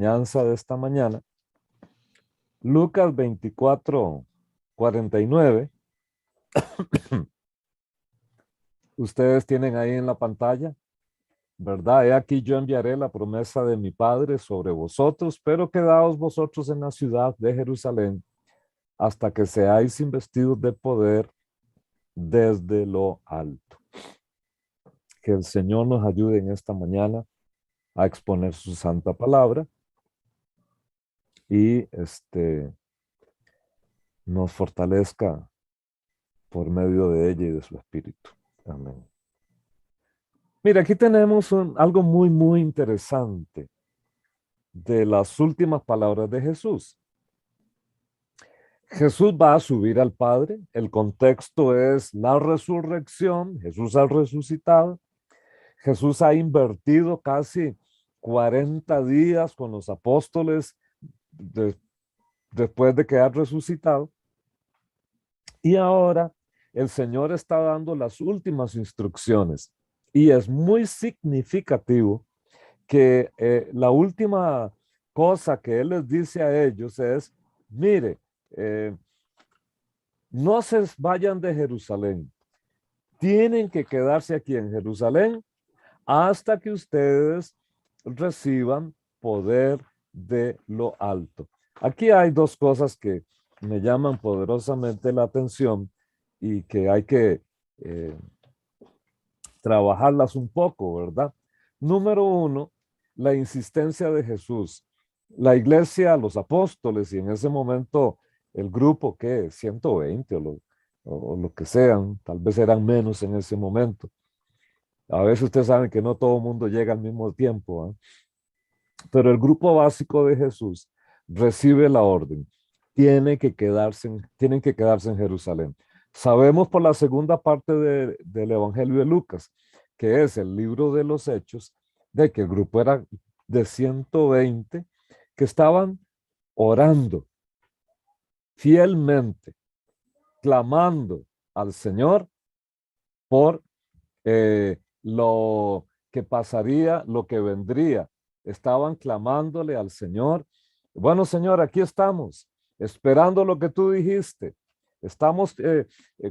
enseñanza de esta mañana. Lucas 24:49. Ustedes tienen ahí en la pantalla, ¿verdad? He aquí yo enviaré la promesa de mi Padre sobre vosotros, pero quedaos vosotros en la ciudad de Jerusalén hasta que seáis investidos de poder desde lo alto. Que el Señor nos ayude en esta mañana a exponer su santa palabra y nos fortalezca por medio de ella y de su espíritu. Amén. Mira, aquí tenemos algo muy, muy interesante de las últimas palabras de Jesús. Jesús va a subir al Padre. El contexto es la resurrección. Jesús ha resucitado. Jesús ha invertido casi 40 días con los apóstoles después de que ha resucitado. Y ahora el Señor está dando las últimas instrucciones. Y es muy significativo que la última cosa que Él les dice a ellos es, mire, no se vayan de Jerusalén. Tienen que quedarse aquí en Jerusalén hasta que ustedes reciban poder de lo alto. Aquí hay dos cosas que me llaman poderosamente la atención y que hay que trabajarlas un poco, ¿verdad? Número uno, la insistencia de Jesús. La iglesia, los apóstoles y en ese momento el grupo que 120 o lo que sean, tal vez eran menos en ese momento. A veces ustedes saben que no todo el mundo llega al mismo tiempo, ¿eh? Pero el grupo básico de Jesús recibe la orden. Tienen que quedarse en Jerusalén. Sabemos por la segunda parte del Evangelio de Lucas, que es el libro de los Hechos, de que el grupo era de 120 que estaban orando fielmente, clamando al Señor por lo que pasaría, lo que vendría. Estaban clamándole al Señor. Bueno, Señor, aquí estamos, esperando lo que tú dijiste. Estamos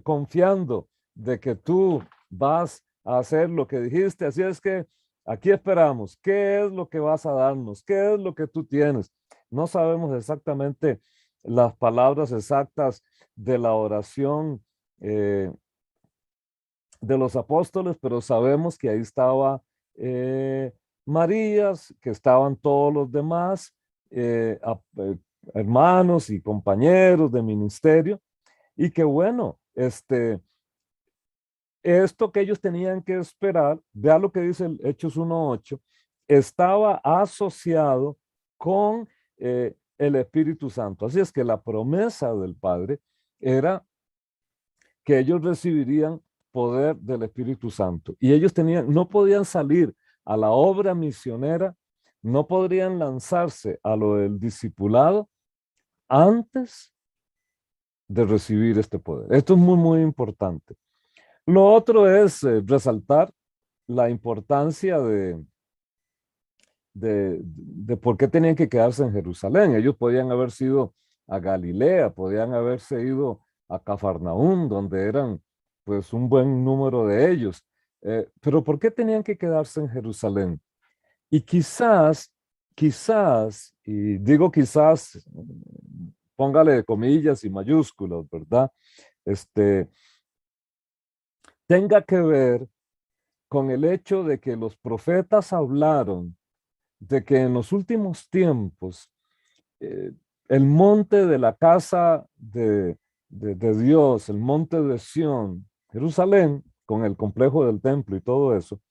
confiando de que tú vas a hacer lo que dijiste. Así es que aquí esperamos. ¿Qué es lo que vas a darnos? ¿Qué es lo que tú tienes? No sabemos exactamente las palabras exactas de la oración de los apóstoles, pero sabemos que ahí estaba Marías, que estaban todos los demás hermanos y compañeros de ministerio, y que bueno, esto que ellos tenían que esperar, vea lo que dice el Hechos 1:8, estaba asociado con el Espíritu Santo. Así es que la promesa del Padre era que ellos recibirían poder del Espíritu Santo. Y ellos no podían salir a la obra misionera, no podrían lanzarse a lo del discipulado antes de recibir este poder. Esto es muy, muy importante. Lo otro es resaltar la importancia de por qué tenían que quedarse en Jerusalén. Ellos podían haber sido a Galilea, podían haberse ido a Cafarnaúm, donde eran pues un buen número de ellos. Pero ¿por qué tenían que quedarse en Jerusalén? Y quizás, y digo quizás, póngale comillas y mayúsculas, ¿verdad? Tenga que ver con el hecho de que los profetas hablaron de que en los últimos tiempos el monte de la casa de Dios, el monte de Sión, Jerusalén, con el complejo del templo y todo eso,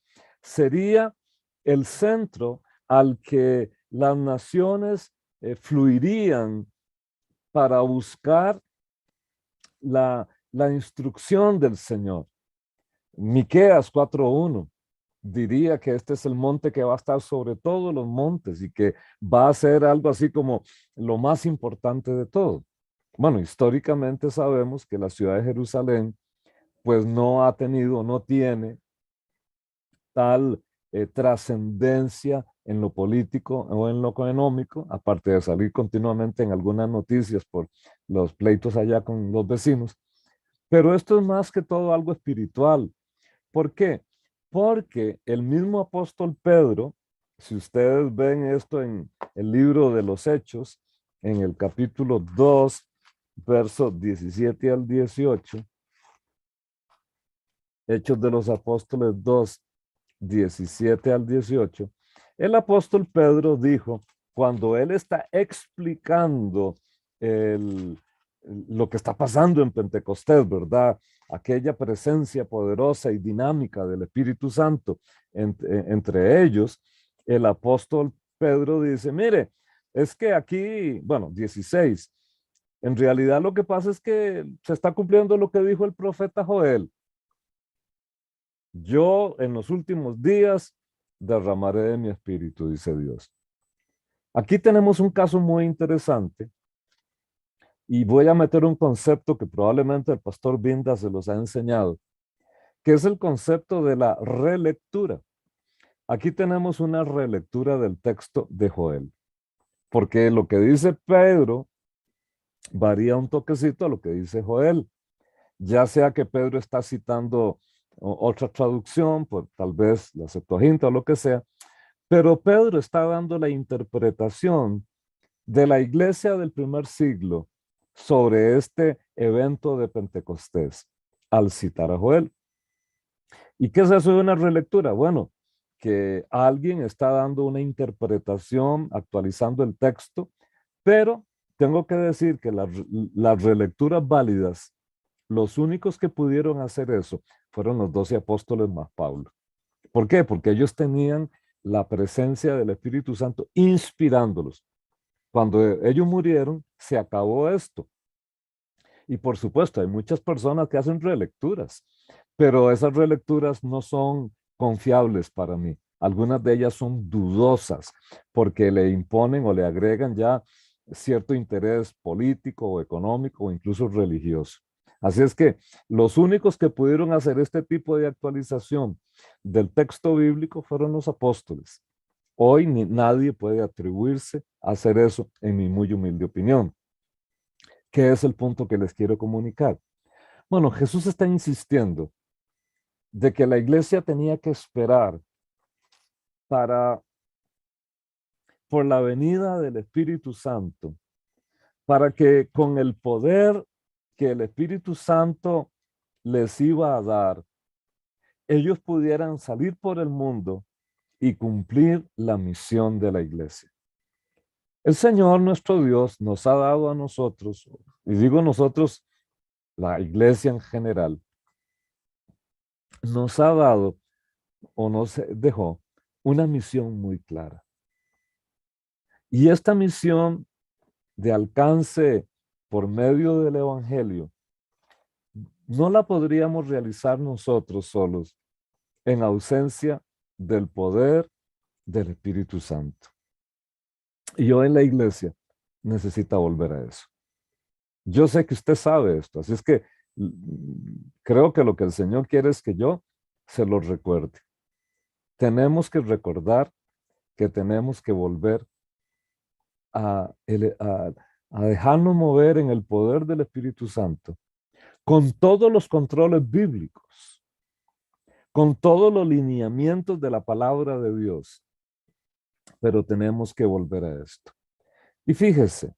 sería el centro al que las naciones fluirían para buscar la instrucción del Señor. Miqueas 4:1 diría que este es el monte que va a estar sobre todos los montes y que va a ser algo así como lo más importante de todo. Bueno, históricamente sabemos que la ciudad de Jerusalén pues no ha tenido, no tiene tal trascendencia en lo político o en lo económico, aparte de salir continuamente en algunas noticias por los pleitos allá con los vecinos. Pero esto es más que todo algo espiritual. ¿Por qué? Porque el mismo apóstol Pedro, si ustedes ven esto en el libro de los Hechos, en el capítulo 2, versos 17 al 18, Hechos de los Apóstoles 2, 17 al 18, el apóstol Pedro dijo, cuando él está explicando el, lo que está pasando en Pentecostés, ¿verdad? Aquella presencia poderosa y dinámica del Espíritu Santo entre ellos, el apóstol Pedro dice, mire, es que aquí, bueno, 16, en realidad lo que pasa es que se está cumpliendo lo que dijo el profeta Joel. Yo en los últimos días derramaré de mi espíritu, dice Dios. Aquí tenemos un caso muy interesante y voy a meter un concepto que probablemente el pastor Binda se los ha enseñado, que es el concepto de la relectura. Aquí tenemos una relectura del texto de Joel, porque lo que dice Pedro varía un toquecito a lo que dice Joel, ya sea que Pedro está citando otra traducción, por tal vez la Septuaginta o lo que sea, pero Pedro está dando la interpretación de la iglesia del primer siglo sobre este evento de Pentecostés al citar a Joel. ¿Y qué es eso de una relectura? Bueno, que alguien está dando una interpretación, actualizando el texto, pero tengo que decir que las relecturas válidas, los únicos que pudieron hacer eso fueron los 12 apóstoles más Pablo. ¿Por qué? Porque ellos tenían la presencia del Espíritu Santo inspirándolos. Cuando ellos murieron, se acabó esto. Y por supuesto, hay muchas personas que hacen relecturas, pero esas relecturas no son confiables para mí. Algunas de ellas son dudosas porque le imponen o le agregan ya cierto interés político o económico o incluso religioso. Así es que los únicos que pudieron hacer este tipo de actualización del texto bíblico fueron los apóstoles. Hoy nadie puede atribuirse a hacer eso, en mi muy humilde opinión. ¿Qué es el punto que les quiero comunicar? Bueno, Jesús está insistiendo de que la iglesia tenía que esperar para, por la venida del Espíritu Santo, para que con el poder que el Espíritu Santo les iba a dar, ellos pudieran salir por el mundo y cumplir la misión de la iglesia. El Señor nuestro Dios nos ha dado a nosotros, y digo nosotros, la iglesia en general, nos ha dado o nos dejó una misión muy clara. Y esta misión de alcance por medio del Evangelio no la podríamos realizar nosotros solos en ausencia del poder del Espíritu Santo. Y hoy en la iglesia necesita volver a eso. Yo sé que usted sabe esto, así es que creo que lo que el Señor quiere es que yo se lo recuerde. Tenemos que recordar que tenemos que volver a, a dejarnos mover en el poder del Espíritu Santo, con todos los controles bíblicos, con todos los lineamientos de la palabra de Dios, pero tenemos que volver a esto. Y fíjese,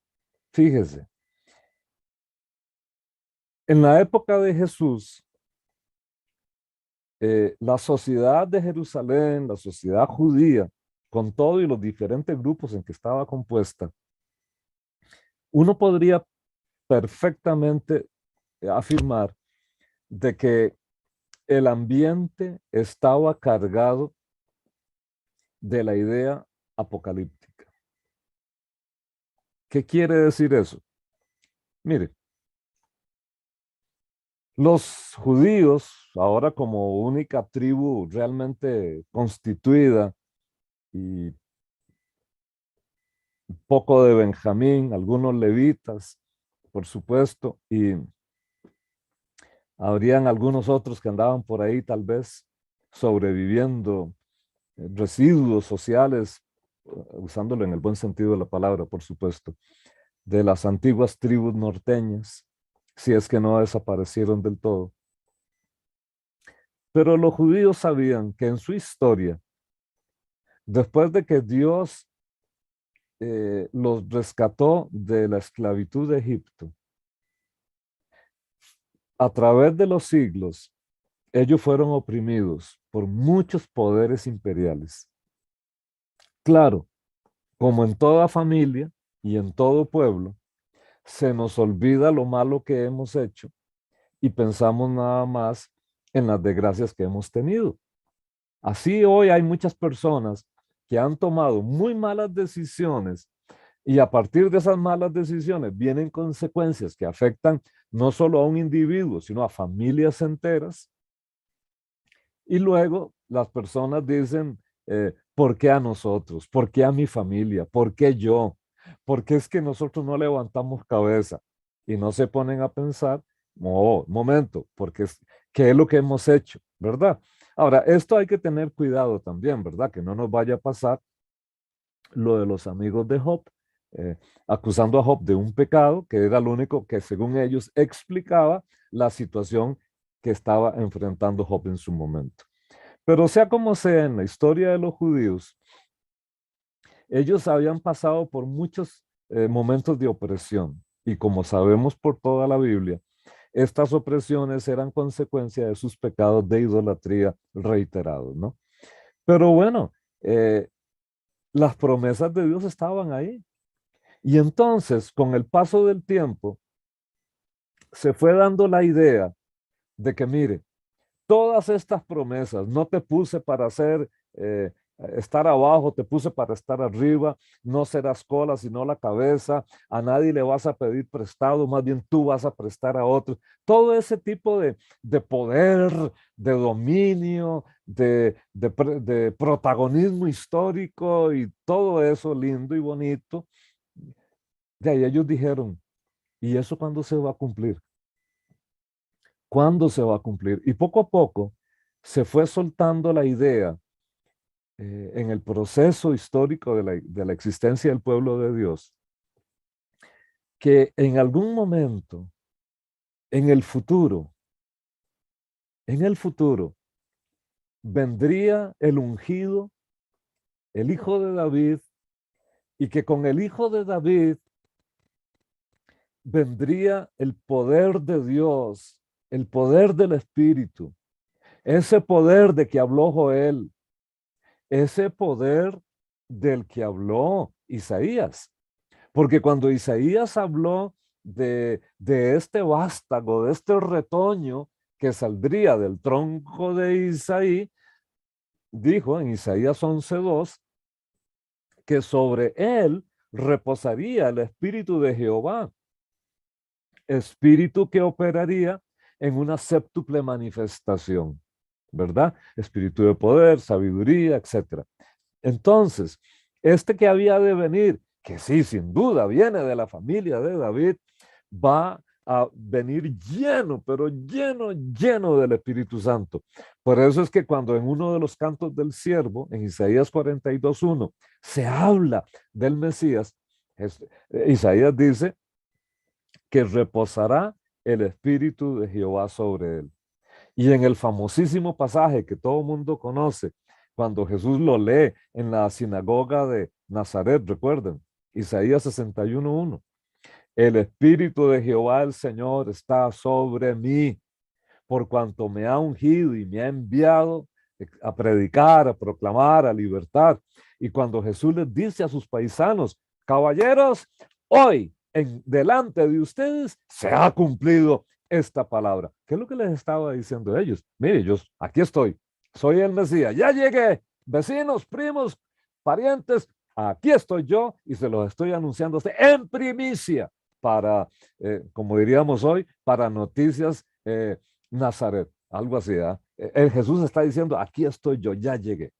en la época de Jesús, la sociedad de Jerusalén, la sociedad judía, con todo y los diferentes grupos en que estaba compuesta, uno podría perfectamente afirmar de que el ambiente estaba cargado de la idea apocalíptica. ¿Qué quiere decir eso? Mire, los judíos, ahora como única tribu realmente constituida y un poco de Benjamín, algunos levitas, por supuesto, y habrían algunos otros que andaban por ahí tal vez sobreviviendo residuos sociales, usándolo en el buen sentido de la palabra, por supuesto, de las antiguas tribus norteñas, si es que no desaparecieron del todo. Pero los judíos sabían que en su historia, después de que Dios los rescató de la esclavitud de Egipto, a través de los siglos, ellos fueron oprimidos por muchos poderes imperiales. Claro, como en toda familia y en todo pueblo, se nos olvida lo malo que hemos hecho y pensamos nada más en las desgracias que hemos tenido. Así hoy hay muchas personas que han tomado muy malas decisiones y a partir de esas malas decisiones vienen consecuencias que afectan no solo a un individuo, sino a familias enteras. Y luego las personas dicen, ¿por qué a nosotros? ¿Por qué a mi familia? ¿Por qué yo? ¿Por qué es que nosotros no levantamos cabeza? Y no se ponen a pensar, oh, momento, porque ¿qué es lo que hemos hecho? ¿Verdad? Ahora, esto hay que tener cuidado también, ¿verdad? Que no nos vaya a pasar lo de los amigos de Job, eh, acusando a Job de un pecado que era lo único que según ellos explicaba la situación que estaba enfrentando Job en su momento. Pero sea como sea, en la historia de los judíos, ellos habían pasado por muchos momentos de opresión y como sabemos por toda la Biblia, estas opresiones eran consecuencia de sus pecados de idolatría reiterados, ¿no? Pero bueno, eh, las promesas de Dios estaban ahí. Y entonces, con el paso del tiempo, se fue dando la idea de que, mire, todas estas promesas, no te puse para hacer, estar abajo, te puse para estar arriba, no serás cola, sino la cabeza, a nadie le vas a pedir prestado, más bien tú vas a prestar a otros. Todo ese tipo de poder, de dominio, de protagonismo histórico y todo eso lindo y bonito. De ahí ellos dijeron, ¿y eso cuándo se va a cumplir? ¿Cuándo se va a cumplir? Y poco a poco se fue soltando la idea en el proceso histórico de la existencia del pueblo de Dios, que en algún momento, en el futuro, en el futuro, vendría el ungido, el hijo de David, y que con el hijo de David vendría el poder de Dios, el poder del Espíritu, ese poder de que habló Joel, ese poder del que habló Isaías. Porque cuando Isaías habló de este vástago, de este retoño que saldría del tronco de Isaí, dijo en Isaías 11:2 que sobre él reposaría el espíritu de Jehová, espíritu que operaría en una séptuple manifestación, ¿verdad? Espíritu de poder, sabiduría, etcétera. Entonces, este que había de venir, que sí, sin duda, viene de la familia de David, va a venir lleno, pero lleno, lleno del Espíritu Santo. Por eso es que cuando en uno de los cantos del siervo, en Isaías 42:1, se habla del Mesías, Isaías dice que reposará el Espíritu de Jehová sobre él. Y en el famosísimo pasaje que todo mundo conoce, cuando Jesús lo lee en la sinagoga de Nazaret, recuerden, Isaías 61:1, el Espíritu de Jehová el Señor está sobre mí, por cuanto me ha ungido y me ha enviado a predicar, a proclamar, a libertar. Y cuando Jesús les dice a sus paisanos, caballeros, hoy en delante de ustedes se ha cumplido esta palabra. ¿Qué es lo que les estaba diciendo a ellos? Mire, yo aquí estoy, soy el Mesías, ya llegué, vecinos, primos, parientes, aquí estoy yo y se los estoy anunciando a usted en primicia para, como diríamos hoy, para noticias Nazaret, algo así. El Jesús está diciendo, aquí estoy yo, ya llegué.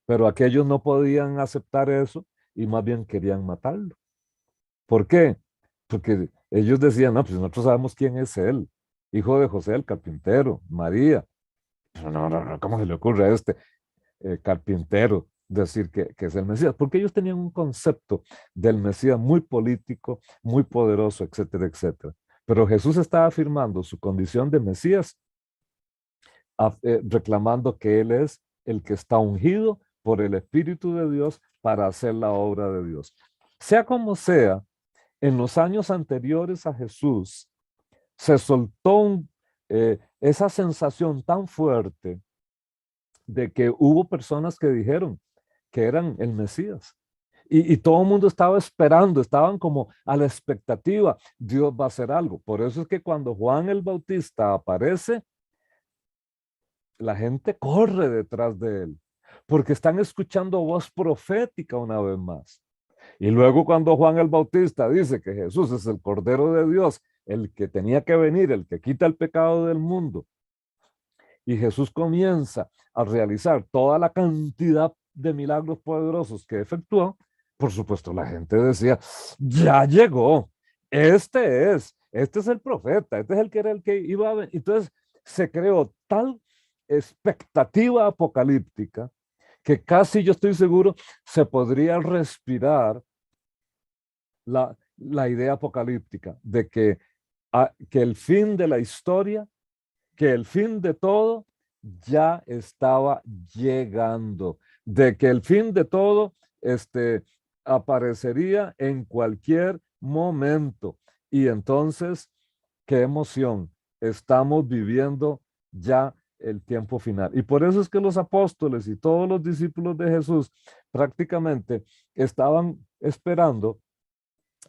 Pero aquellos no podían aceptar eso y más bien querían matarlo. ¿Por qué? Porque ellos decían, no, pues nosotros sabemos quién es él, hijo de José el carpintero, María. Pero no, ¿cómo se le ocurre a este? carpintero decir que es el Mesías, porque ellos tenían un concepto del Mesías muy político, muy poderoso, etcétera, etcétera. Pero Jesús estaba afirmando su condición de Mesías, reclamando que Él es el que está ungido por el Espíritu de Dios para hacer la obra de Dios. Sea como sea, en los años anteriores a Jesús se soltó esa sensación tan fuerte de que hubo personas que dijeron que eran el Mesías. Y todo el mundo estaba esperando, estaban como a la expectativa, Dios va a hacer algo. Por eso es que cuando Juan el Bautista aparece, la gente corre detrás de él, porque están escuchando voz profética una vez más. Y luego cuando Juan el Bautista dice que Jesús es el Cordero de Dios, el que tenía que venir, el que quita el pecado del mundo, y Jesús comienza a realizar toda la cantidad de milagros poderosos que efectuó, por supuesto la gente decía, ya llegó, este es el profeta, este es el que era el que iba a venir. Entonces se creó tal expectativa apocalíptica que casi yo estoy seguro se podría respirar la idea apocalíptica de que el fin de la historia, que el fin de todo ya estaba llegando, de que el fin de todo aparecería en cualquier momento. Y entonces, qué emoción, estamos viviendo ya el tiempo final. Y por eso es que los apóstoles y todos los discípulos de Jesús prácticamente estaban esperando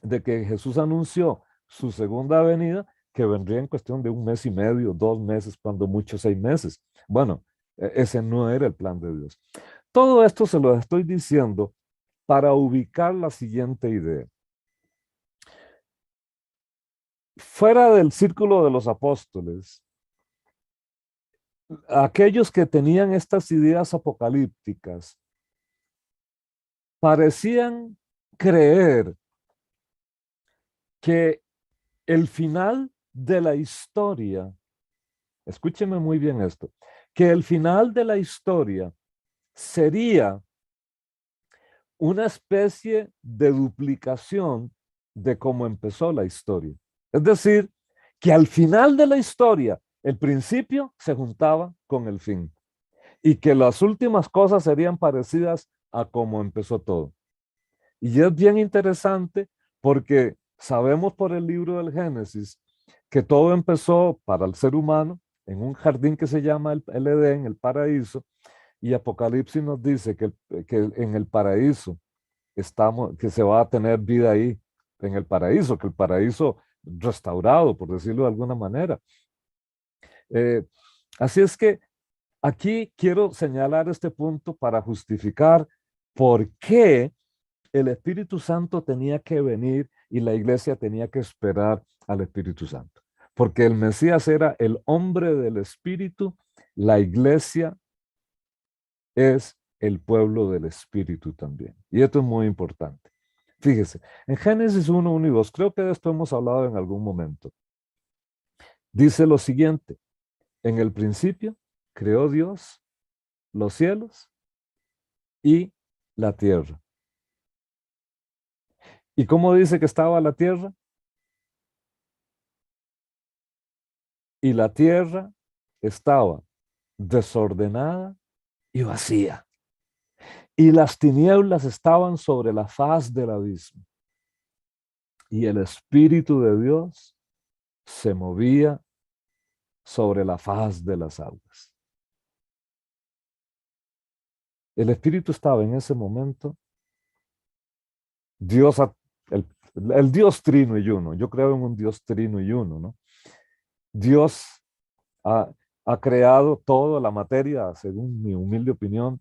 de que Jesús anunció su segunda venida, que vendría en cuestión de 1 mes y medio, 2 meses, cuando mucho 6 meses. Bueno, ese no era el plan de Dios. Todo esto se lo estoy diciendo para ubicar la siguiente idea. Fuera del círculo de los apóstoles, aquellos que tenían estas ideas apocalípticas parecían creer que el final de la historia, escúcheme muy bien esto, que el final de la historia sería una especie de duplicación de cómo empezó la historia. Es decir, que al final de la historia, el principio se juntaba con el fin y que las últimas cosas serían parecidas a cómo empezó todo. Y es bien interesante porque sabemos por el libro del Génesis que todo empezó para el ser humano en un jardín que se llama el Edén, el paraíso, y Apocalipsis nos dice que en el paraíso que se va a tener vida ahí, en el paraíso, que el paraíso restaurado, por decirlo de alguna manera. Eh, Así es que aquí quiero señalar este punto para justificar por qué el Espíritu Santo tenía que venir y la iglesia tenía que esperar al Espíritu Santo. Porque el Mesías era el hombre del Espíritu, la iglesia es el pueblo del Espíritu también. Y esto es muy importante. Fíjese, en Génesis 1, 1 y 2, creo que de esto hemos hablado en algún momento. Dice lo siguiente, en el principio creó Dios los cielos y la tierra. ¿Y cómo dice que estaba la tierra? Y la tierra estaba desordenada y vacía. Y las tinieblas estaban sobre la faz del abismo. Y el Espíritu de Dios se movía sobre la faz de las aguas. El Espíritu estaba en ese momento, Dios, el, el Dios trino y uno. Yo creo en un Dios trino y uno, ¿no? Dios ha, ha creado toda la materia, según mi humilde opinión,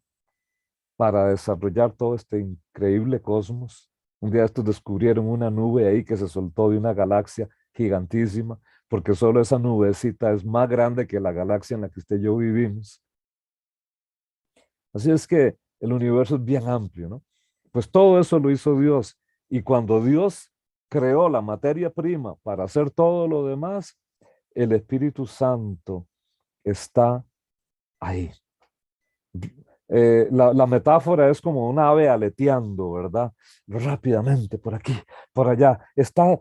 para desarrollar todo este increíble cosmos. Un día estos descubrieron una nube ahí que se soltó de una galaxia gigantísima, porque solo esa nubecita es más grande que la galaxia en la que usted y yo vivimos. Así es que el universo es bien amplio, ¿no? Pues todo eso lo hizo Dios. Y cuando Dios creó la materia prima para hacer todo lo demás, el Espíritu Santo está ahí. La metáfora es como un ave aleteando, ¿verdad? Rápidamente, por aquí, por allá. Está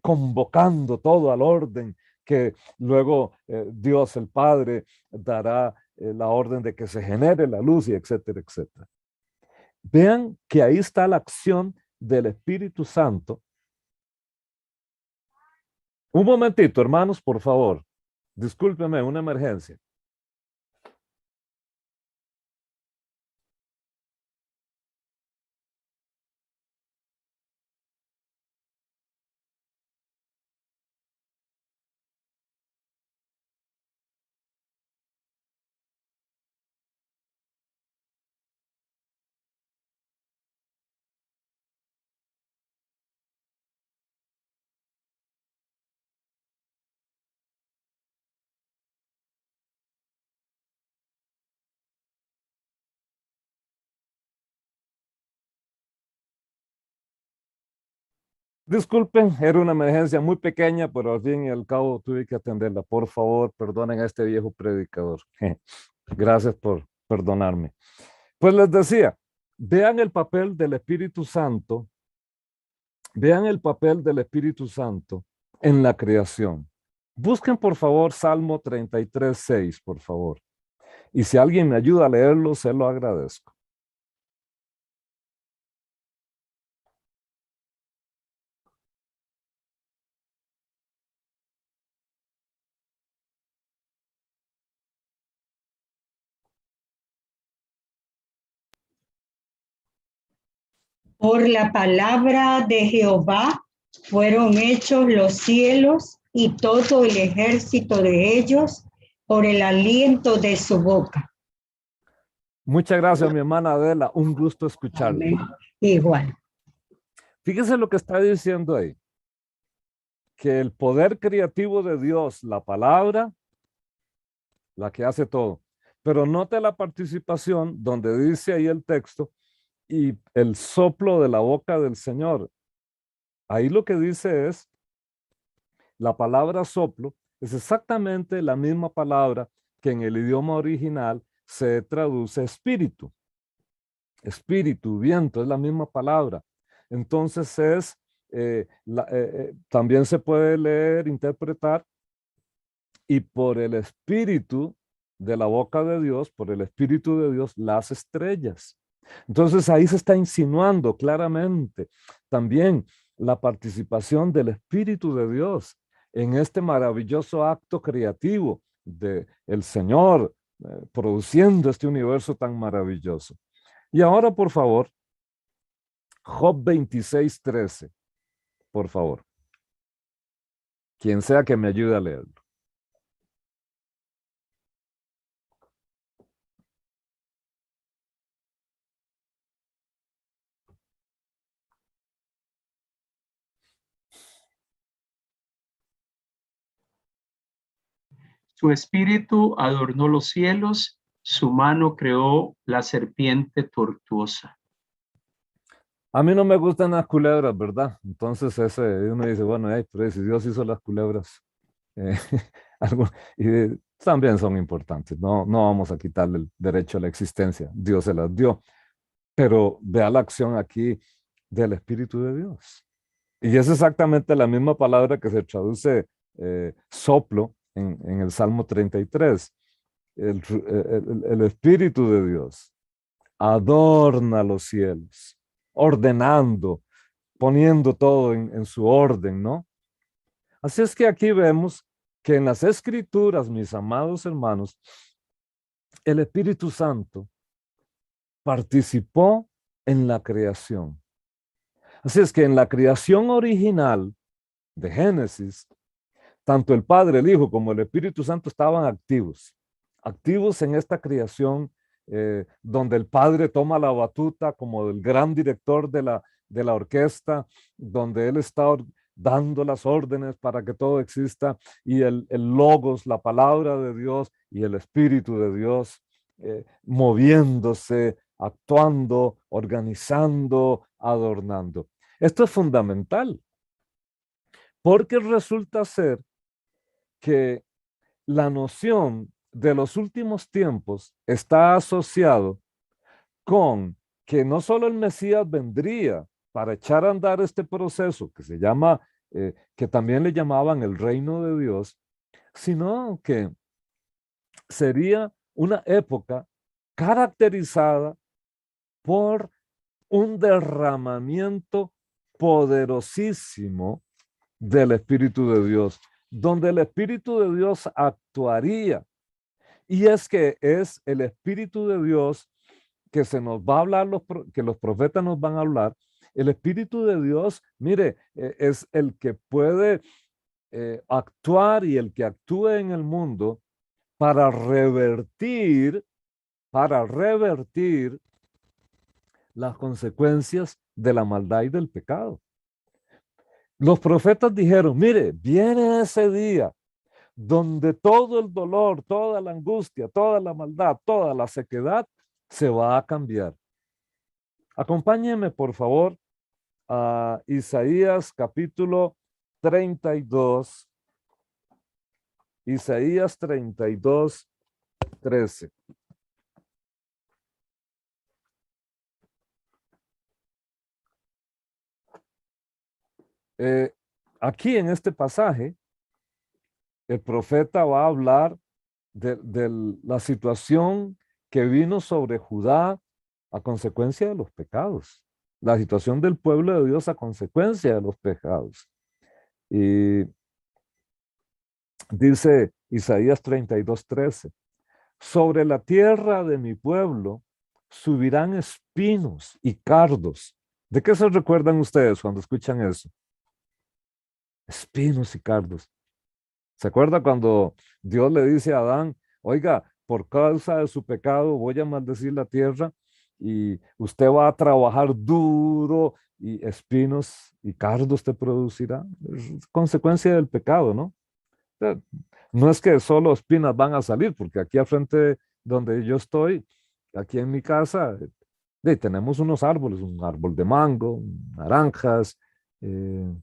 convocando todo al orden que luego Dios el Padre dará la orden de que se genere la luz y etcétera, etcétera. Vean que ahí está la acción del Espíritu Santo. Un momentito, hermanos, por favor. Discúlpeme, una emergencia. Disculpen, era una emergencia muy pequeña, pero al fin y al cabo tuve que atenderla. Por favor, perdonen a este viejo predicador. Gracias por perdonarme. Pues les decía, vean el papel del Espíritu Santo, vean el papel del Espíritu Santo en la creación. Busquen por favor Salmo 33:6, por favor. Y si alguien me ayuda a leerlo, se lo agradezco. Por la palabra de Jehová fueron hechos los cielos y todo el ejército de ellos por el aliento de su boca. Muchas gracias, mi hermana Adela. Un gusto escucharla. Amén. Igual. Fíjese lo que está diciendo ahí, que el poder creativo de Dios, la palabra, la que hace todo. Pero note la participación donde dice ahí el texto, y el soplo de la boca del Señor. Ahí lo que dice es, la palabra soplo es exactamente la misma palabra que en el idioma original se traduce espíritu. Espíritu, viento, es la misma palabra. Entonces es, también se puede leer, interpretar, y por el espíritu de la boca de Dios, por el espíritu de Dios, las estrellas. Entonces ahí se está insinuando claramente también la participación del Espíritu de Dios en este maravilloso acto creativo de el Señor produciendo este universo tan maravilloso. Y ahora, por favor, Job 26:13, por favor. Quien sea que me ayude a leerlo. Su espíritu adornó los cielos, su mano creó la serpiente tortuosa. A mí no me gustan las culebras, ¿verdad? Entonces uno dice, bueno, pero si Dios hizo las culebras, eh, y también son importantes, no vamos a quitarle el derecho a la existencia, Dios se las dio, pero vea la acción aquí del Espíritu de Dios. Y es exactamente la misma palabra que se traduce soplo en el Salmo 33. El Espíritu de Dios adorna los cielos, ordenando, poniendo todo en su orden, ¿no? Así es que aquí vemos que en las Escrituras, mis amados hermanos, el Espíritu Santo participó en la creación. Así es que en la creación original de Génesis, tanto el Padre, el Hijo como el Espíritu Santo estaban activos en esta creación donde el Padre toma la batuta como el gran director de la orquesta, donde Él está dando las órdenes para que todo exista, y el Logos, la palabra de Dios, y el Espíritu de Dios moviéndose, actuando, organizando, adornando. Esto es fundamental, porque resulta ser que la noción de los últimos tiempos está asociado con que no solo el Mesías vendría para echar a andar este proceso que se llama, que también le llamaban el reino de Dios, sino que sería una época caracterizada por un derramamiento poderosísimo del Espíritu de Dios, donde el Espíritu de Dios actuaría. Y es que es el Espíritu de Dios que se nos va a hablar, que los profetas nos van a hablar. El Espíritu de Dios, mire, es el que puede actuar y el que actúe en el mundo para revertir las consecuencias de la maldad y del pecado. Los profetas dijeron, mire, viene ese día donde todo el dolor, toda la angustia, toda la maldad, toda la sequedad se va a cambiar. Acompáñenme, por favor, a Isaías capítulo 32. Isaías 32, 13. Aquí en este pasaje, el profeta va a hablar de la situación que vino sobre Judá a consecuencia de los pecados, la situación del pueblo de Dios a consecuencia de los pecados. Y dice Isaías 32, 13, sobre la tierra de mi pueblo subirán espinos y cardos. ¿De qué se recuerdan ustedes cuando escuchan eso? Espinos y cardos. ¿Se acuerda cuando Dios le dice a Adán, oiga, por causa de su pecado voy a maldecir la tierra y usted va a trabajar duro y espinos y cardos te producirá? Es consecuencia del pecado, ¿no? O sea, no es que solo espinas van a salir, porque aquí al frente donde yo estoy, aquí en mi casa, tenemos unos árboles, un árbol de mango, naranjas, eh,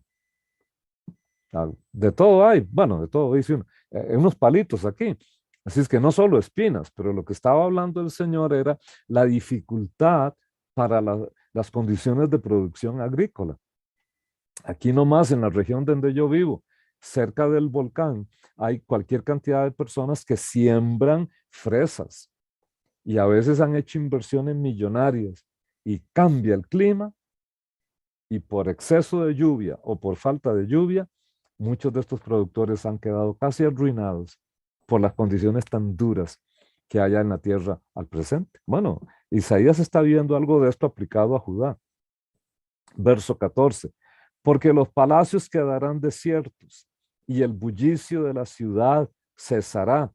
de todo hay, bueno, de todo dice uno, unos palitos aquí. Así es que no solo espinas, pero lo que estaba hablando el Señor era la dificultad para las condiciones de producción agrícola. Aquí nomás en la región donde yo vivo, cerca del volcán, hay cualquier cantidad de personas que siembran fresas y a veces han hecho inversiones millonarias y cambia el clima y por exceso de lluvia o por falta de lluvia, muchos de estos productores han quedado casi arruinados por las condiciones tan duras que haya en la tierra al presente. Bueno, Isaías está viendo algo de esto aplicado a Judá. Verso 14, porque los palacios quedarán desiertos y el bullicio de la ciudad cesará.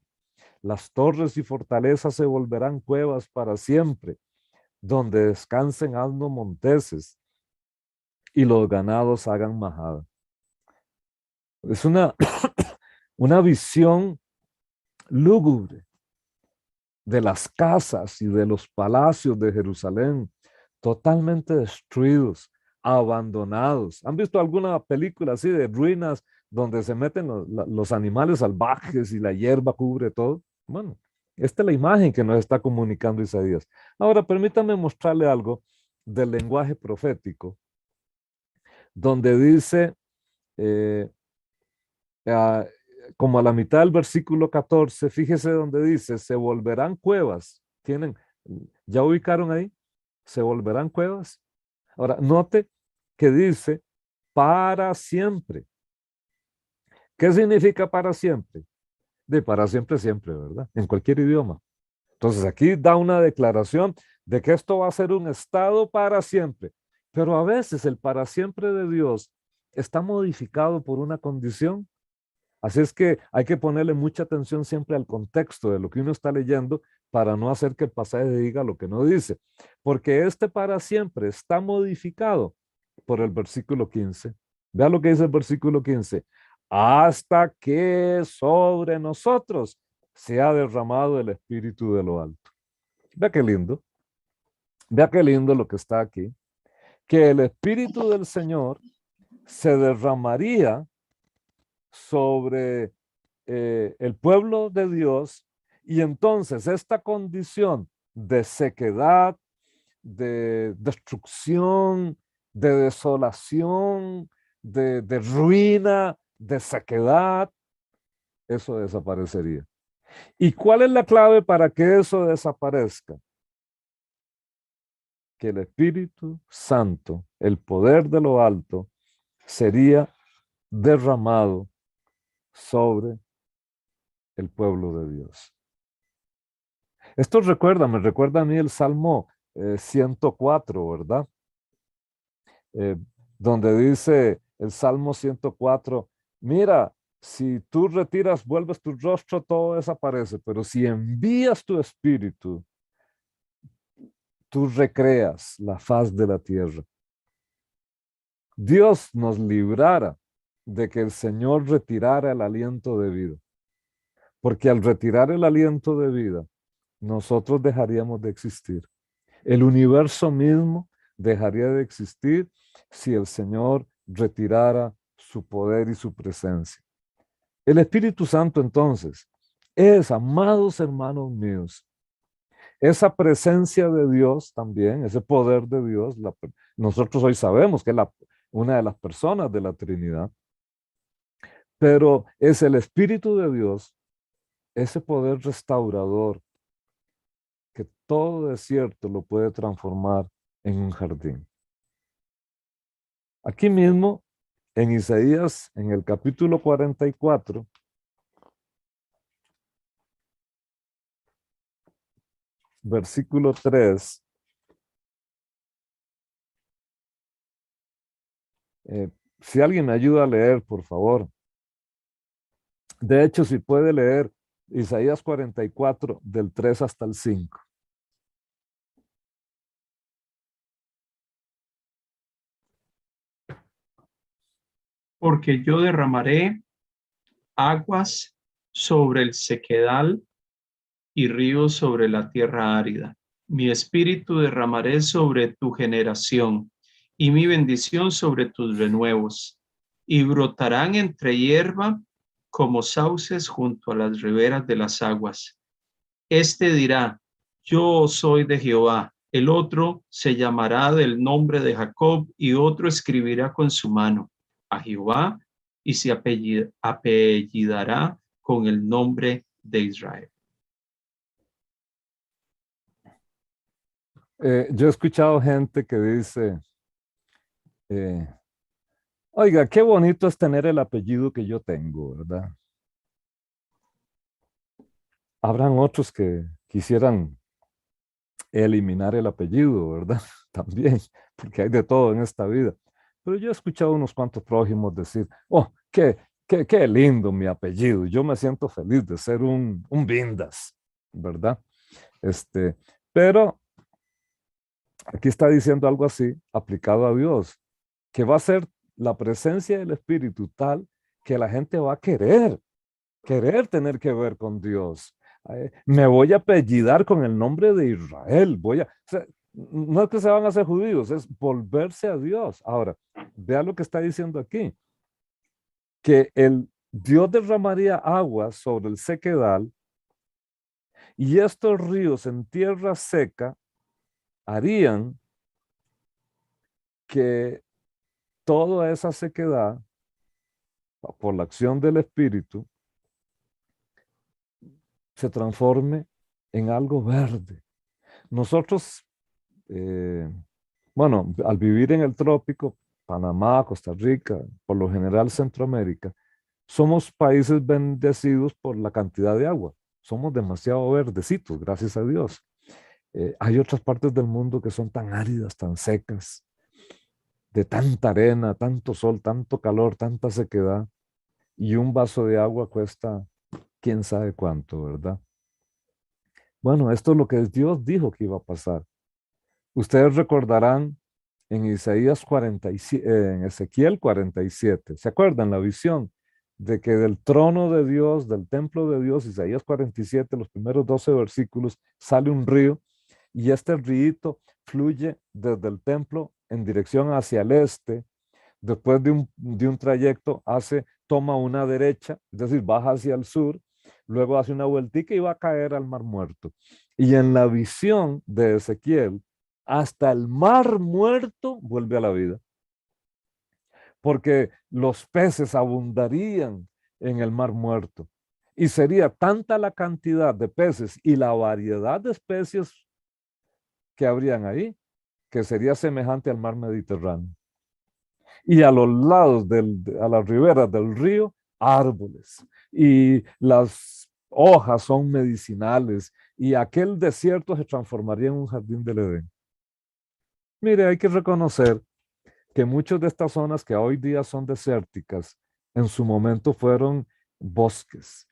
Las torres y fortalezas se volverán cuevas para siempre, donde descansen asnos monteses y los ganados hagan majada. Es una visión lúgubre de las casas y de los palacios de Jerusalén, totalmente destruidos, abandonados. ¿Han visto alguna película así de ruinas donde se meten los animales salvajes y la hierba cubre todo? Bueno, esta es la imagen que nos está comunicando Isaías. Ahora, permítame mostrarle algo del lenguaje profético, donde dice, eh, ah, como a la mitad del versículo 14, fíjese donde dice, se volverán cuevas. ¿Ya ubicaron ahí? Se volverán cuevas. Ahora, note que dice para siempre. ¿Qué significa para siempre? De para siempre, siempre, ¿verdad? En cualquier idioma. Entonces aquí da una declaración de que esto va a ser un estado para siempre. Pero a veces el para siempre de Dios está modificado por una condición. Así es que hay que ponerle mucha atención siempre al contexto de lo que uno está leyendo para no hacer que el pasaje diga lo que no dice. Porque este para siempre está modificado por el versículo 15. Vea lo que dice el versículo 15. Hasta que sobre nosotros se ha derramado el Espíritu de lo alto. Vea qué lindo. Vea qué lindo lo que está aquí. Que el Espíritu del Señor se derramaría sobre el pueblo de Dios y entonces esta condición de sequedad, de destrucción, de desolación, de ruina, de sequedad, eso desaparecería. ¿Y cuál es la clave para que eso desaparezca? Que el Espíritu Santo, el poder de lo alto, sería derramado sobre el pueblo de Dios. Esto me recuerda a mí el Salmo 104, ¿verdad? Eh, donde dice el Salmo 104, mira, si tú retiras, vuelves tu rostro, todo desaparece, pero si envías tu espíritu, tú recreas la faz de la tierra. Dios nos librara de que el Señor retirara el aliento de vida, porque al retirar el aliento de vida, nosotros dejaríamos de existir. El universo mismo dejaría de existir si el Señor retirara su poder y su presencia. El Espíritu Santo entonces es, amados hermanos míos, esa presencia de Dios también, ese poder de Dios, nosotros hoy sabemos que es una de las personas de la Trinidad, pero es el Espíritu de Dios, ese poder restaurador que todo desierto lo puede transformar en un jardín. Aquí mismo, en Isaías, en el capítulo 44, versículo 3, si alguien me ayuda a leer, por favor. De hecho, si puede leer Isaías 44, del 3 hasta el 5. Porque yo derramaré aguas sobre el sequedal y ríos sobre la tierra árida. Mi espíritu derramaré sobre tu generación y mi bendición sobre tus renuevos. Y brotarán entre hierba como sauces junto a las riberas de las aguas. Este dirá, yo soy de Jehová. El otro se llamará del nombre de Jacob y otro escribirá con su mano a Jehová y se apellidará con el nombre de Israel. Yo he escuchado gente que dice, oiga, qué bonito es tener el apellido que yo tengo, ¿verdad? Habrán otros que quisieran eliminar el apellido, ¿verdad? También, porque hay de todo en esta vida. Pero yo he escuchado unos cuantos prójimos decir, oh, qué lindo mi apellido, yo me siento feliz de ser un Vindas, ¿verdad? Pero aquí está diciendo algo así, aplicado a Dios, que va a ser la presencia del Espíritu tal que la gente va a querer tener que ver con Dios. Me voy a apellidar con el nombre de Israel. O sea, no es que se van a hacer judíos, es volverse a Dios. Ahora, vea lo que está diciendo aquí, que el Dios derramaría agua sobre el sequedal y estos ríos en tierra seca harían que toda esa sequedad, por la acción del Espíritu, se transforme en algo verde. Nosotros, bueno, al vivir en el trópico, Panamá, Costa Rica, por lo general Centroamérica, somos países bendecidos por la cantidad de agua. Somos demasiado verdecitos, gracias a Dios. Hay otras partes del mundo que son tan áridas, tan secas, de tanta arena, tanto sol, tanto calor, tanta sequedad, y un vaso de agua cuesta quién sabe cuánto, ¿verdad? Bueno, esto es lo que Dios dijo que iba a pasar. Ustedes recordarán en Isaías 47, en Ezequiel 47, ¿se acuerdan la visión de que del trono de Dios, del templo de Dios, Isaías 47, los primeros 12 versículos, sale un río y este río fluye desde el templo en dirección hacia el este, después de un trayecto toma una derecha, es decir, baja hacia el sur, luego hace una vueltica y va a caer al Mar Muerto. Y en la visión de Ezequiel, hasta el mar muerto vuelve a la vida, porque los peces abundarían en el mar muerto. Y sería tanta la cantidad de peces y la variedad de especies que habrían ahí, que sería semejante al mar Mediterráneo. Y a los lados, a las riberas del río, árboles. Y las hojas son medicinales. Y aquel desierto se transformaría en un jardín del Edén. Mire, hay que reconocer que muchas de estas zonas que hoy día son desérticas, en su momento fueron bosques.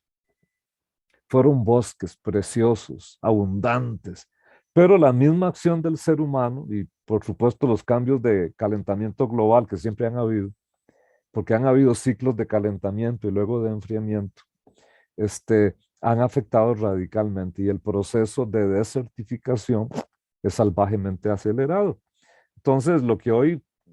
Fueron bosques preciosos, abundantes, pero la misma acción del ser humano y por supuesto los cambios de calentamiento global que siempre han habido, porque han habido ciclos de calentamiento y luego de enfriamiento, han afectado radicalmente y el proceso de desertificación es salvajemente acelerado. Entonces,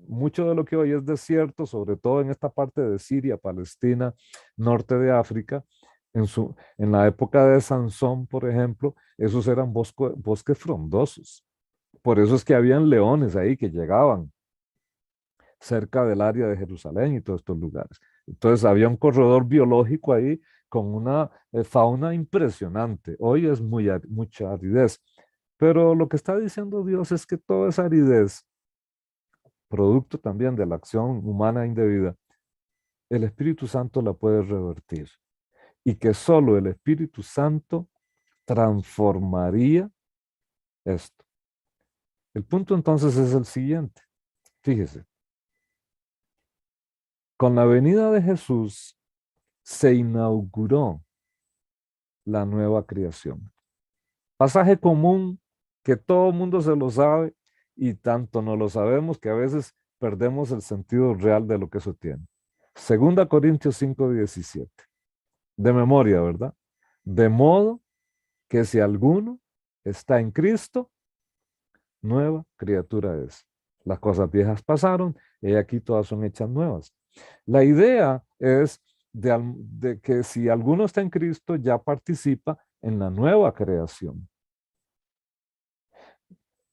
mucho de lo que hoy es desierto, sobre todo en esta parte de Siria, Palestina, norte de África, en la época de Sansón, por ejemplo, esos eran bosques frondosos. Por eso es que habían leones ahí que llegaban cerca del área de Jerusalén y todos estos lugares. Entonces había un corredor biológico ahí con una fauna impresionante. Hoy es mucha aridez. Pero lo que está diciendo Dios es que toda esa aridez, producto también de la acción humana indebida, el Espíritu Santo la puede revertir. Y que solo el Espíritu Santo transformaría esto. El punto entonces es el siguiente. Fíjese, con la venida de Jesús se inauguró la nueva creación. Pasaje común que todo el mundo se lo sabe y tanto no lo sabemos que a veces perdemos el sentido real de lo que eso tiene. 2 Corintios 5:17. De memoria, ¿verdad? De modo que si alguno está en Cristo, nueva criatura es. Las cosas viejas pasaron y aquí todas son hechas nuevas. La idea es de que si alguno está en Cristo, ya participa en la nueva creación.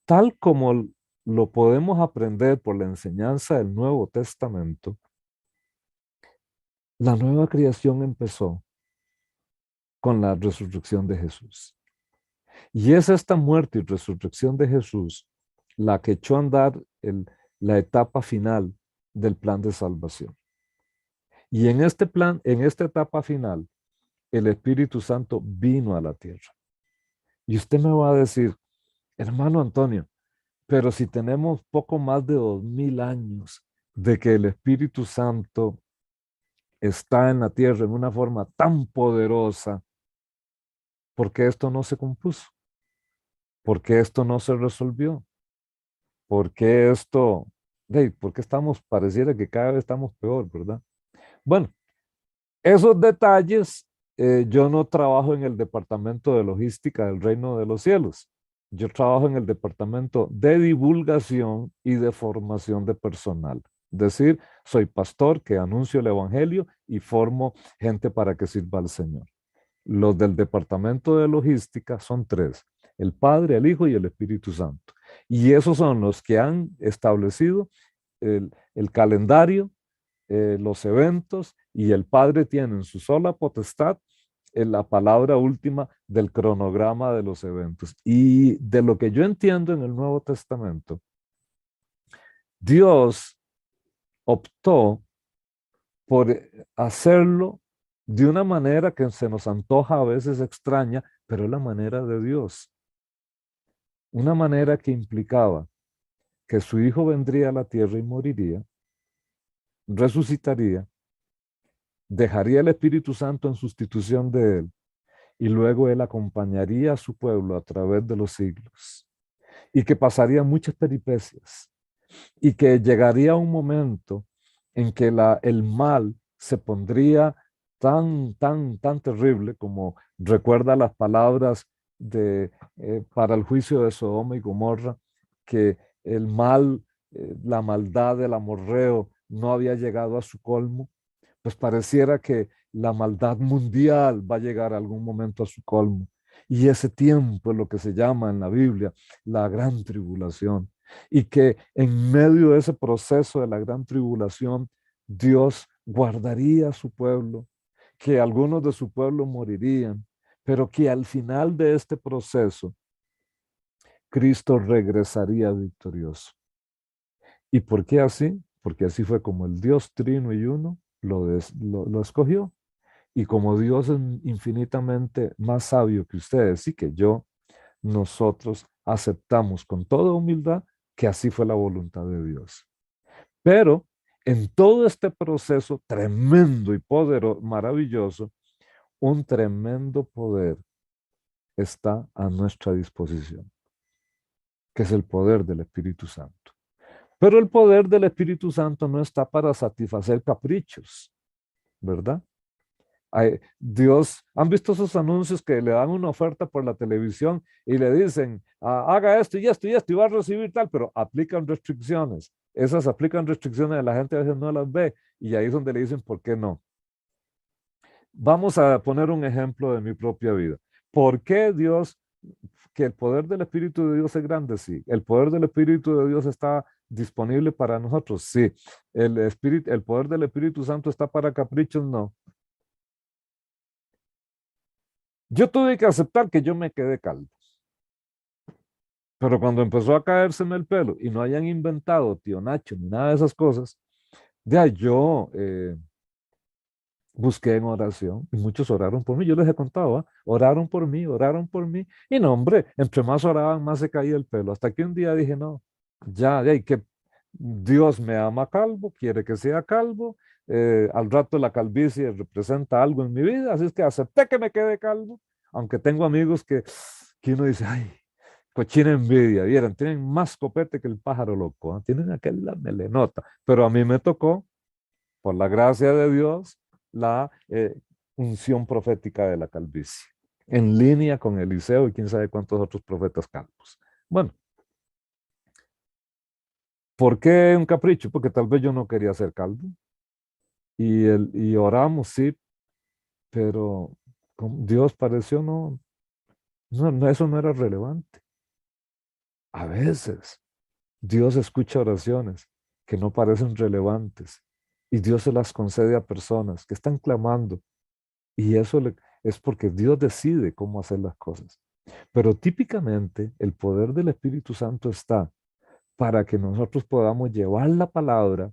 Tal como lo podemos aprender por la enseñanza del Nuevo Testamento, la nueva creación empezó con la resurrección de Jesús. Y es esta muerte y resurrección de Jesús la que echó a andar la etapa final del plan de salvación. Y en este plan, en esta etapa final, el Espíritu Santo vino a la tierra. Y usted me va a decir, hermano Antonio, pero si tenemos poco más de 2000 años de que el Espíritu Santo está en la tierra en una forma tan poderosa, ¿por qué esto no se compuso? ¿Por qué esto no se resolvió? ¿Por qué esto? ¿Por qué pareciera que cada vez estamos peor, verdad? Bueno, esos detalles, yo no trabajo en el departamento de logística del reino de los cielos. Yo trabajo en el departamento de divulgación y de formación de personal. Es decir, soy pastor que anuncio el evangelio y formo gente para que sirva al Señor. Los del departamento de logística son 3, el Padre, el Hijo y el Espíritu Santo. Y esos son los que han establecido el calendario, los eventos, y el Padre tiene en su sola potestad la palabra última del cronograma de los eventos. Y de lo que yo entiendo en el Nuevo Testamento, Dios optó por hacerlo de una manera que se nos antoja a veces extraña, pero es la manera de Dios. Una manera que implicaba que su Hijo vendría a la tierra y moriría, resucitaría, dejaría el Espíritu Santo en sustitución de él, y luego él acompañaría a su pueblo a través de los siglos, y que pasaría muchas peripecias, y que llegaría un momento en que el mal se pondría tan terrible como recuerda las palabras para el juicio de Sodoma y Gomorra, que el mal, la maldad del amorreo no había llegado a su colmo. Pues pareciera que la maldad mundial va a llegar a algún momento a su colmo. Y ese tiempo es lo que se llama en la Biblia la gran tribulación. Y que en medio de ese proceso de la gran tribulación, Dios guardaría a su pueblo, que algunos de su pueblo morirían, pero que al final de este proceso, Cristo regresaría victorioso. ¿Y por qué así? Porque así fue como el Dios trino y uno lo escogió. Y como Dios es infinitamente más sabio que ustedes y que yo, nosotros aceptamos con toda humildad que así fue la voluntad de Dios. Pero en todo este proceso tremendo y poderoso, maravilloso, un tremendo poder está a nuestra disposición, que es el poder del Espíritu Santo. Pero el poder del Espíritu Santo no está para satisfacer caprichos, ¿verdad? Dios, ¿han visto esos anuncios que le dan una oferta por la televisión y le dicen, haga esto y esto y esto y va a recibir tal, pero aplican restricciones? Esas aplican restricciones, la gente a veces no las ve y ahí es donde le dicen, ¿por qué no? Vamos a poner un ejemplo de mi propia vida. ¿Por qué Dios, que el poder del Espíritu de Dios es grande? Sí. ¿El poder del Espíritu de Dios está disponible para nosotros? Sí. ¿El poder del Espíritu Santo está para caprichos? No. Yo tuve que aceptar que yo me quedé calvo. Pero cuando empezó a caérseme el pelo y no hayan inventado tío Nacho ni nada de esas cosas, ya yo busqué en oración y muchos oraron por mí. Yo les he contado, oraron por mí. Y no, hombre, entre más oraban, más se caía el pelo. Hasta que un día dije, no, ya, y que Dios me ama calvo, quiere que sea calvo. Al rato la calvicie representa algo en mi vida, así es que acepté que me quede calvo, aunque tengo amigos que uno dice, ay, cochina envidia, vieran, tienen más copete que el pájaro loco, ¿eh? Tienen aquella melenota, pero a mí me tocó, por la gracia de Dios, la unción profética de la calvicie, en línea con Eliseo y quién sabe cuántos otros profetas calvos. Bueno, ¿por qué un capricho? Porque tal vez yo no quería ser calvo y oramos, sí, pero Dios pareció eso no era relevante. A veces Dios escucha oraciones que no parecen relevantes y Dios se las concede a personas que están clamando y es porque Dios decide cómo hacer las cosas. Pero típicamente el poder del Espíritu Santo está para que nosotros podamos llevar la palabra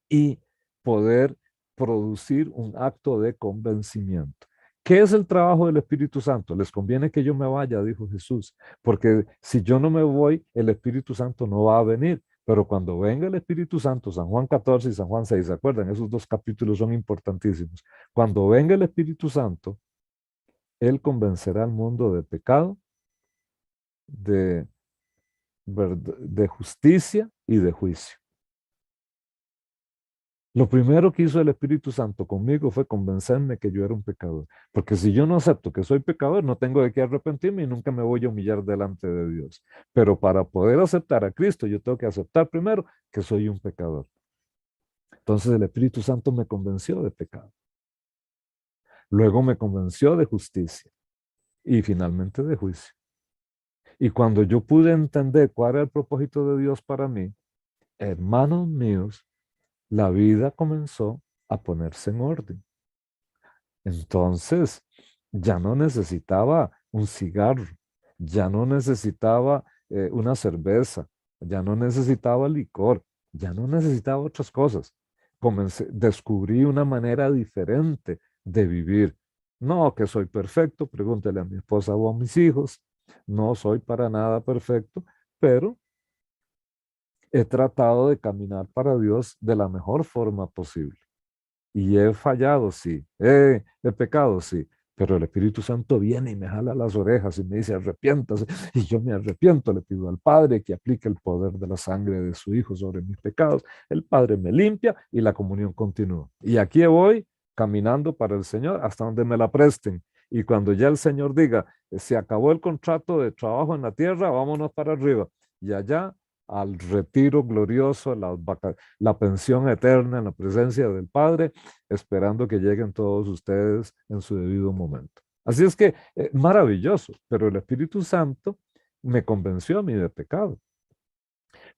y poder producir un acto de convencimiento. ¿Qué es el trabajo del Espíritu Santo? Les conviene que yo me vaya, dijo Jesús, porque si yo no me voy, el Espíritu Santo no va a venir. Pero cuando venga el Espíritu Santo, San Juan 14 y San Juan 6, ¿se acuerdan? Esos dos capítulos son importantísimos. Cuando venga el Espíritu Santo, Él convencerá al mundo de pecado, de, de justicia y de juicio. Lo primero que hizo el Espíritu Santo conmigo fue convencerme que yo era un pecador. Porque si yo no acepto que soy pecador, no tengo de qué arrepentirme y nunca me voy a humillar delante de Dios. Pero para poder aceptar a Cristo, yo tengo que aceptar primero que soy un pecador. Entonces el Espíritu Santo me convenció de pecado. Luego me convenció de justicia y finalmente de juicio. Y cuando yo pude entender cuál era el propósito de Dios para mí, hermanos míos, la vida comenzó a ponerse en orden. Entonces, ya no necesitaba un cigarro, ya no necesitaba una cerveza, ya no necesitaba licor, ya no necesitaba otras cosas. Descubrí una manera diferente de vivir. No que soy perfecto, pregúntele a mi esposa o a mis hijos. No soy para nada perfecto, pero he tratado de caminar para Dios de la mejor forma posible. Y he fallado, sí. He pecado, sí. Pero el Espíritu Santo viene y me jala las orejas y me dice, arrepiéntase. Y yo me arrepiento, le pido al Padre que aplique el poder de la sangre de su Hijo sobre mis pecados. El Padre me limpia y la comunión continúa. Y aquí voy caminando para el Señor hasta donde me la presten. Y cuando ya el Señor diga, se acabó el contrato de trabajo en la tierra, vámonos para arriba. Y allá al retiro glorioso, la pensión eterna en la presencia del Padre, esperando que lleguen todos ustedes en su debido momento. Así es que, maravilloso, pero el Espíritu Santo me convenció a mí de pecado.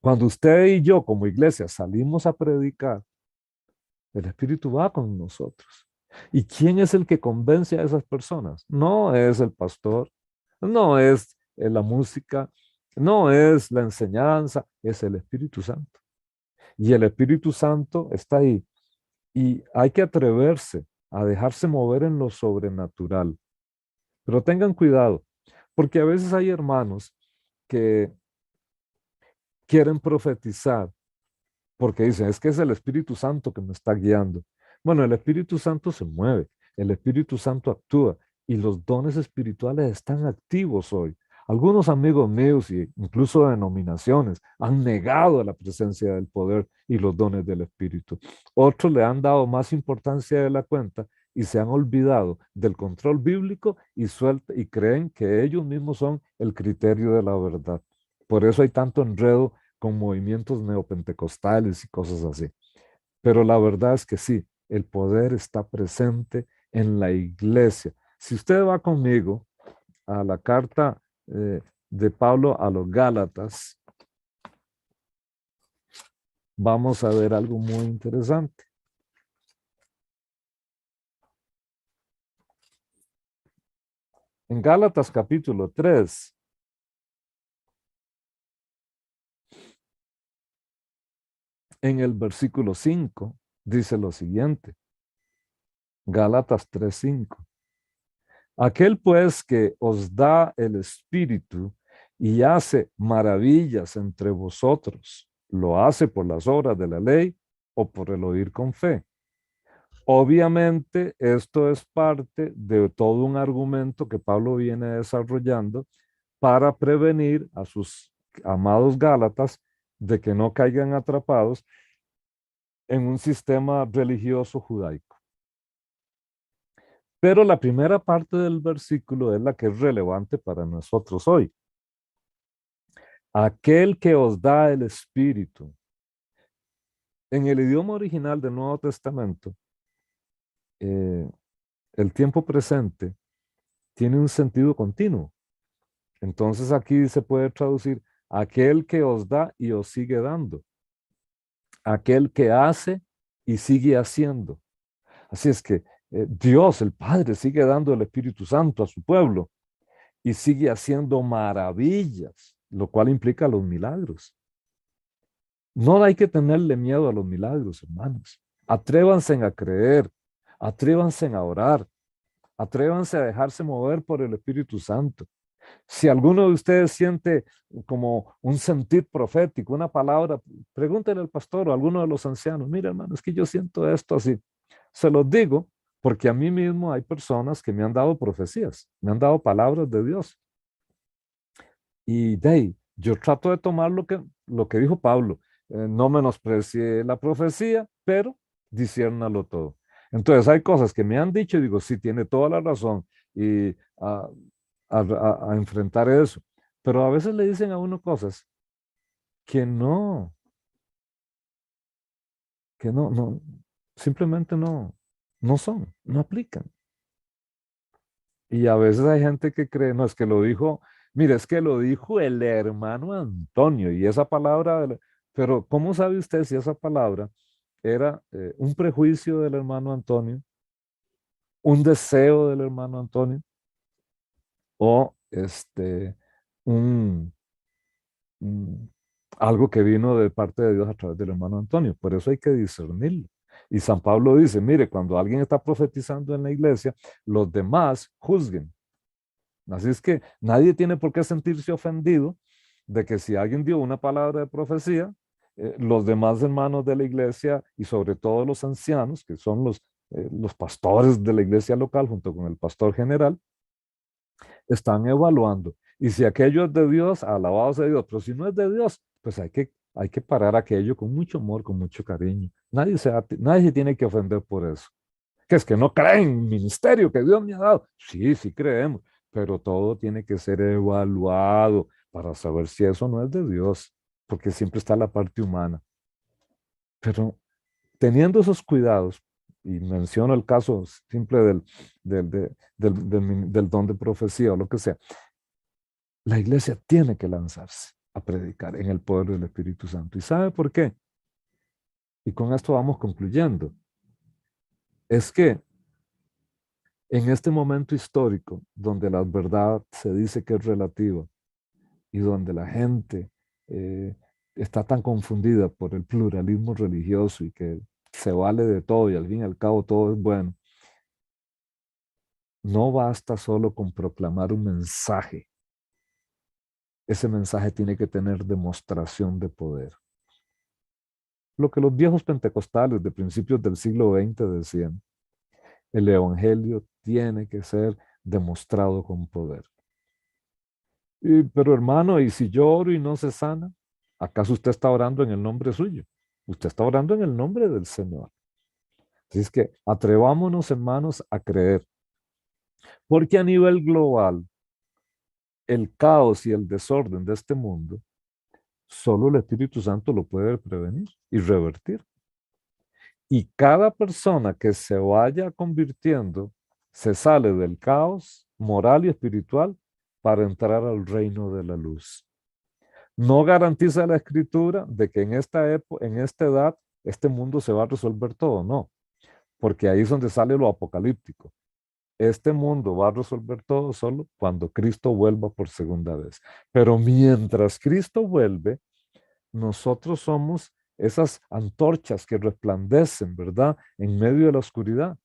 Cuando usted y yo como iglesia salimos a predicar, el Espíritu va con nosotros. ¿Y quién es el que convence a esas personas? No es el pastor, no es la música, no es la enseñanza, es el Espíritu Santo. Y el Espíritu Santo está ahí. Y hay que atreverse a dejarse mover en lo sobrenatural. Pero tengan cuidado, porque a veces hay hermanos que quieren profetizar porque dicen, es que es el Espíritu Santo que me está guiando. Bueno, el Espíritu Santo se mueve, el Espíritu Santo actúa y los dones espirituales están activos hoy. Algunos amigos míos e incluso denominaciones han negado la presencia del poder y los dones del Espíritu. Otros le han dado más importancia de la cuenta y se han olvidado del control bíblico y creen que ellos mismos son el criterio de la verdad. Por eso hay tanto enredo con movimientos neopentecostales y cosas así. Pero la verdad es que sí, el poder está presente en la iglesia. Si usted va conmigo a la carta de Pablo a los Gálatas, vamos a ver algo muy interesante. En Gálatas capítulo 3, en el versículo 5, dice lo siguiente. Gálatas 3:5. Aquel pues que os da el Espíritu y hace maravillas entre vosotros, ¿lo hace por las obras de la ley o por el oír con fe? Obviamente, esto es parte de todo un argumento que Pablo viene desarrollando para prevenir a sus amados Gálatas de que no caigan atrapados en un sistema religioso judaico. Pero la primera parte del versículo es la que es relevante para nosotros hoy. Aquel que os da el Espíritu. En el idioma original del Nuevo Testamento, el tiempo presente tiene un sentido continuo. Entonces aquí se puede traducir aquel que os da y os sigue dando. Aquel que hace y sigue haciendo. Así es que Dios, el Padre, sigue dando el Espíritu Santo a su pueblo y sigue haciendo maravillas, lo cual implica los milagros. No hay que tenerle miedo a los milagros, hermanos. Atrévanse a creer, atrévanse a orar, atrévanse a dejarse mover por el Espíritu Santo. Si alguno de ustedes siente como un sentir profético, una palabra, pregúntenle al pastor o a alguno de los ancianos, mira hermano, es que yo siento esto así. Se los digo porque a mí mismo hay personas que me han dado profecías, me han dado palabras de Dios. Y de ahí, yo trato de tomar lo que dijo Pablo, no menosprecie la profecía, pero disciérnalo todo. Entonces hay cosas que me han dicho y digo, sí, tiene toda la razón y a enfrentar eso. Pero a veces le dicen a uno cosas que no, simplemente no son, no aplican. Y a veces hay gente que cree, no, es que lo dijo, mire, es que lo dijo el hermano Antonio y esa palabra, pero ¿cómo sabe usted si esa palabra era un prejuicio del hermano Antonio, un deseo del hermano Antonio o un, un- algo que vino de parte de Dios a través del hermano Antonio? Por eso hay que discernirlo. Y San Pablo dice, mire, cuando alguien está profetizando en la iglesia, los demás juzguen. Así es que nadie tiene por qué sentirse ofendido de que si alguien dio una palabra de profecía, los demás hermanos de la iglesia y sobre todo los ancianos, que son los pastores de la iglesia local junto con el pastor general, están evaluando. Y si aquello es de Dios, alabado sea Dios, pero si no es de Dios, pues hay que parar aquello con mucho amor, con mucho cariño. Nadie se tiene que ofender por eso. Que es que no creen en el ministerio que Dios me ha dado. Sí, sí creemos, pero todo tiene que ser evaluado para saber si eso no es de Dios, porque siempre está la parte humana. Pero teniendo esos cuidados, y menciono el caso simple del don de profecía o lo que sea, la iglesia tiene que lanzarse a predicar en el poder del Espíritu Santo. ¿Y sabe por qué? Y con esto vamos concluyendo. Es que en este momento histórico, donde la verdad se dice que es relativa y donde la gente eh, está tan confundida por el pluralismo religioso y que se vale de todo y al fin y al cabo todo es bueno, no basta solo con proclamar un mensaje. Ese mensaje tiene que tener demostración de poder. Lo que los viejos pentecostales de principios del siglo XX decían, el evangelio tiene que ser demostrado con poder. Pero hermano, ¿y si yo oro y no se sana? ¿Acaso usted está orando en el nombre suyo? Usted está orando en el nombre del Señor. Así es que atrevámonos, hermanos, a creer. Porque a nivel global, el caos y el desorden de este mundo, solo el Espíritu Santo lo puede prevenir y revertir. Y cada persona que se vaya convirtiendo se sale del caos moral y espiritual para entrar al reino de la luz. No garantiza la escritura de que en esta época, en esta edad, este mundo se va a resolver todo, no, porque ahí es donde sale lo apocalíptico. Este mundo va a resolver todo solo cuando Cristo vuelva por segunda vez. Pero mientras Cristo vuelve, nosotros somos esas antorchas que resplandecen, ¿verdad? En medio de la oscuridad.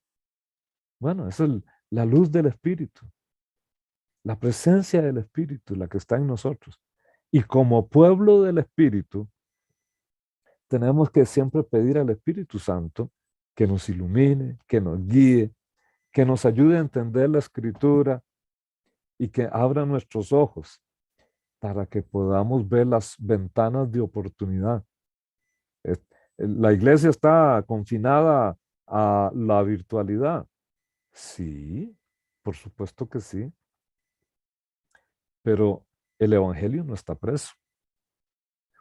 Bueno, esa es la luz del Espíritu, la presencia del Espíritu, la que está en nosotros. Y como pueblo del Espíritu, tenemos que siempre pedir al Espíritu Santo que nos ilumine, que nos guíe, que nos ayude a entender la Escritura y que abra nuestros ojos para que podamos ver las ventanas de oportunidad. La iglesia está confinada a la virtualidad. Sí, por supuesto que sí, pero el evangelio no está preso.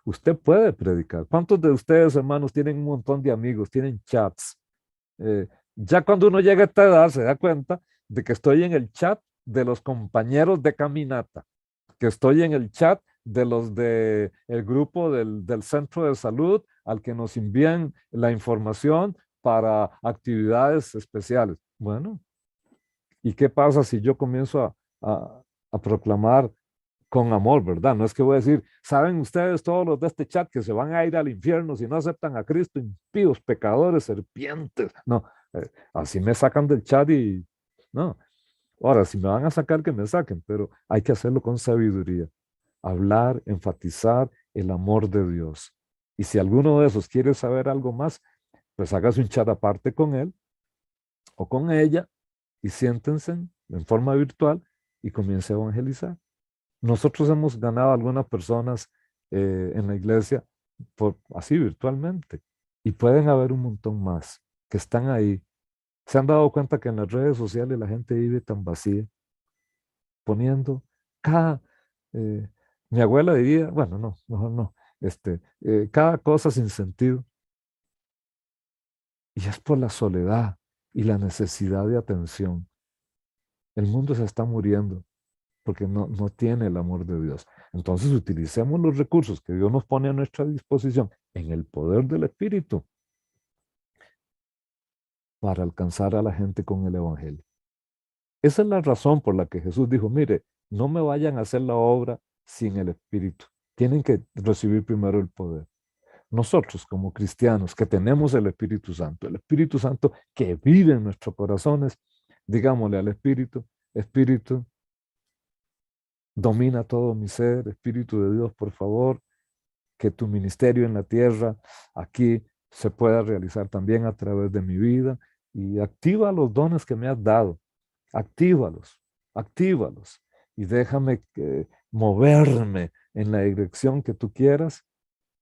Usted puede predicar. ¿Cuántos de ustedes, hermanos, tienen un montón de amigos, tienen chats? Ya cuando uno llega a esta edad se da cuenta de que estoy en el chat de los compañeros de caminata, que estoy en el chat de los del grupo del centro de salud al que nos envían la información para actividades especiales. Bueno, ¿y qué pasa si yo comienzo a proclamar con amor, ¿verdad? No es que voy a decir, ¿saben ustedes todos los de este chat que se van a ir al infierno si no aceptan a Cristo, impíos, pecadores, serpientes? No, así me sacan del chat y no. Ahora, si me van a sacar, que me saquen, pero hay que hacerlo con sabiduría. Hablar, enfatizar el amor de Dios. Y si alguno de esos quiere saber algo más, pues hágase un chat aparte con él o con ella y siéntense en forma virtual y comience a evangelizar. Nosotros hemos ganado a algunas personas en la iglesia así virtualmente y pueden haber un montón más que están ahí. Se han dado cuenta que en las redes sociales la gente vive tan vacía, poniendo cada, eh, mi abuela diría, bueno, no, mejor no, cada cosa sin sentido. Y es por la soledad y la necesidad de atención. El mundo se está muriendo porque no tiene el amor de Dios. Entonces utilicemos los recursos que Dios nos pone a nuestra disposición en el poder del Espíritu para alcanzar a la gente con el Evangelio. Esa es la razón por la que Jesús dijo, mire, no me vayan a hacer la obra sin el Espíritu. Tienen que recibir primero el poder. Nosotros como cristianos que tenemos el Espíritu Santo que vive en nuestros corazones, digámosle al Espíritu, Espíritu, domina todo mi ser, Espíritu de Dios, por favor, que tu ministerio en la tierra aquí se pueda realizar también a través de mi vida y activa los dones que me has dado, actívalos, actívalos y déjame moverme en la dirección que tú quieras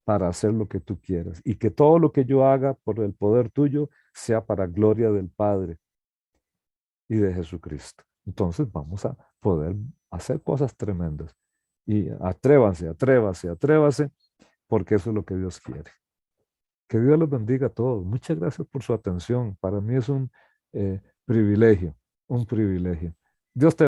para hacer lo que tú quieras y que todo lo que yo haga por el poder tuyo sea para gloria del Padre y de Jesucristo. Entonces vamos a poder hacer cosas tremendas. Y atrévanse, atrévase, atrévase, porque eso es lo que Dios quiere. Que Dios los bendiga a todos. Muchas gracias por su atención. Para mí es un privilegio, un privilegio. Dios te